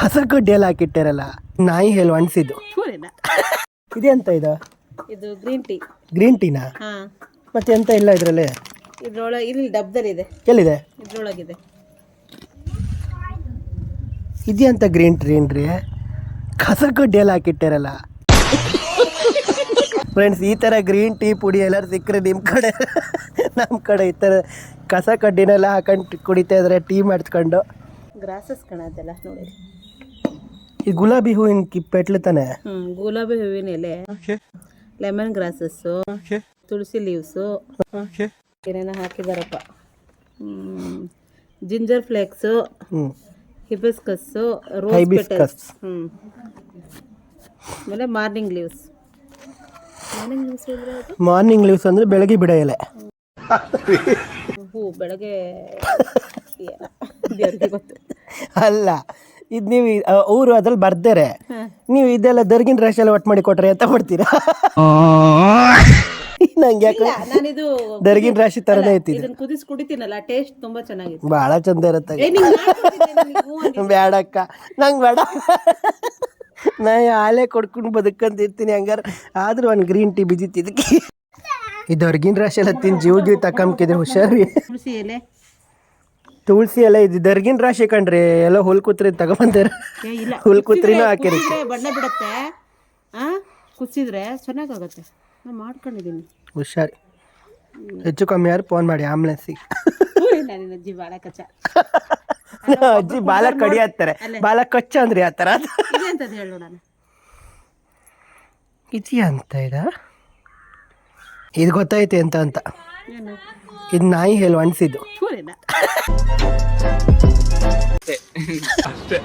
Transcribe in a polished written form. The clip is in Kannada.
ಕಸ ಕಡ್ಡಿ ಎಲ್ಲ ಹಾಕಿಟ್ಟಾರಲ್ಲ, ನಾಯಿ ಹೇಳು ಅನ್ಸಿದ್ದು. ಇದೆ ಅಂತ ಇದು ಗ್ರೀನ್ ಟೀ. ಗ್ರೀನ್ ಟೀನಾ? ಹಾ. ಮತ್ತೆ ಎಂತ ಇಲ್ಲ ಇದರಲ್ಲಿ? ಇದ್ರೊಳಗೆ ಇಲ್ಲಿ ಡಬ್ಬದಲ್ಲಿದೆ. ಎಲ್ಲಿದೆ? ಇದ್ರೊಳಗಿದೆ. ಇದೆಯಂತ ಗ್ರೀನ್ ಟೀ ಏನ್ರಿ? ಕಸ ಕಡ್ಡಿ ಎಲ್ಲ ಹಾಕಿಟ್ಟಾರಲ್ಲ. ಫ್ರೆಂಡ್ಸ್, ಈ ಥರ ಗ್ರೀನ್ ಟೀ ಪುಡಿ ಎಲ್ಲರೂ ಸಿಕ್ಕರೆ ನಿಮ್ಮ ಕಡೆ ನಮ್ಮ ಕಡೆ ಈ ಥರ ಕಸ ಕಡ್ಡಿನೆಲ್ಲ ಹಾಕೊಂಡು ಕುಡಿತಾ ಇದ್ರೆ ಟೀ ಮಾಡ್ಕೊಂಡು. ಗ್ರಾಸಸ್ ಕಾಣತ್ತಲ್ಲ ನೋಡಿ. ಈ ಗುಲಾಬಿ ಹೂವಿನ ಪೆಟ್ಲು ತಾನೆ? ಗುಲಾಬಿ ಹೂವಿನ ಎಲೆ, ಲೆಮನ್ ಗ್ರಾಸಸ್ಸು, ತುಳಸಿ ಲೀವ್ಸು, ಏನೇನೋ ಹಾಕಿದಾರಪ್ಪ. ಜಿಂಜರ್ ಫ್ಲೇಕ್ಸು, ಹಿಬಿಸ್ಕಸ್ಸು, ರೋಸ್ ಪೆಟಲ್ಸ್, ಆಮೇಲೆ ಮಾರ್ನಿಂಗ್ ಲೀವ್ಸ್. ಮಾರ್ನಿಂಗ್ ಲೀವ್ಸ್ ಅಂದರೆ ಬೆಳಗ್ಗೆ ಬಿಡೋ ಎಲೆ. ಹೂ ಬೆಳಗ್ಗೆ ದೇವ್ರಿಗೆ ಗೊತ್ತು. ಅಲ್ಲ, ಇದು ನೀವು ಅವರು ಅದ್ರಲ್ಲಿ ಬರ್ತಾರೆ, ನೀವು ಇದೆಲ್ಲ ದರ್ಗಿನ ರಾಶಿ ಎಲ್ಲ ಒಟ್ಟು ಮಾಡಿ ಕೊಟ್ರೆ ಎಂತ ಮಾಡ್ತೀರಾ? ನಂಗೆ ಯಾಕೆ ನಾನಿದು ದರ್ಗಿನ ರಾಶಿ ತರನೇ ಐತಿ. ಇದನ್ನ ಕುದಿಸಿ ಕುಡಿತೀನಲ್ಲ, ಟೇಸ್ಟ್ ತುಂಬಾ ಚೆನ್ನಾಗಿದೆ. ಭಾಳ ಚಂದ ಇರುತ್ತೆ. ಬೇಡಕ್ಕ, ನಂಗೆ ಬೇಡ. ನಾ ಹಾಲೇ ಕೊಡ್ಕೊಂಡು ಬದುಕಂತಿರ್ತೀನಿ ಹಂಗಾರೆ. ಆದ್ರೂ ಒಂದು ಗ್ರೀನ್ ಟೀ ಬಿದ್ದಿತ್ತು ಇದಕ್ಕೆ. ಈ ದರ್ಗಿನ ರಾಶಿ ಎಲ್ಲ ತಿಂದು ಜೀವ ತಕೊಂಬಿದ್ರೆ ಹುಷಾರಿ. ತುಳಸಿ ಎಲೆ, ತುಳಸಿ ಎಲ್ಲ ಇದು ದರ್ಗಿನ ರಾಶಿ ಕಣ್ರಿ. ಎಲ್ಲ ಹುಲ್ಕುತ್ರಿ ತಗೊಂಬಂದಾರ. ಹುಲ್ಕುತ್ರಿನೂ ಹಾಕಿರುತ್ತೆ. ಬಣ್ಣ ಬಿಡುತ್ತೆ. ಕುದಿಸಿದ್ರೆ ಚೆನ್ನಾಗಾಗುತ್ತೆ. ನಾನು ಮಾಡ್ಕೊಂಡಿದ್ದೀನಿ. ಹುಷಾರಿ. ಹೆಚ್ಚು ಕಮ್ಮಿ ಯಾರು ಫೋನ್ ಮಾಡಿ ಆಂಬುಲೆನ್ಸಿಗೆ. ಅಜ್ಜಿ ಬಾಳ ಕಚ್ಚ. ಅಜ್ಜಿ ಬಾಲ ಕಡಿ ಹತ್ತಾರೆ. ಬಾಲ ಕಚ್ಚ ಅಂದ್ರಿ ಆ ಥರ. ಹೇಳು ನಾನು ಇದೆಯಾ ಅಂತ ಇದು ಗೊತ್ತೈತೆ ಅಂತ. ಇದು ನಾಯಿ ಹೇಳು ಅನ್ಸಿದ್ದು. ಅಷ್ಟೇ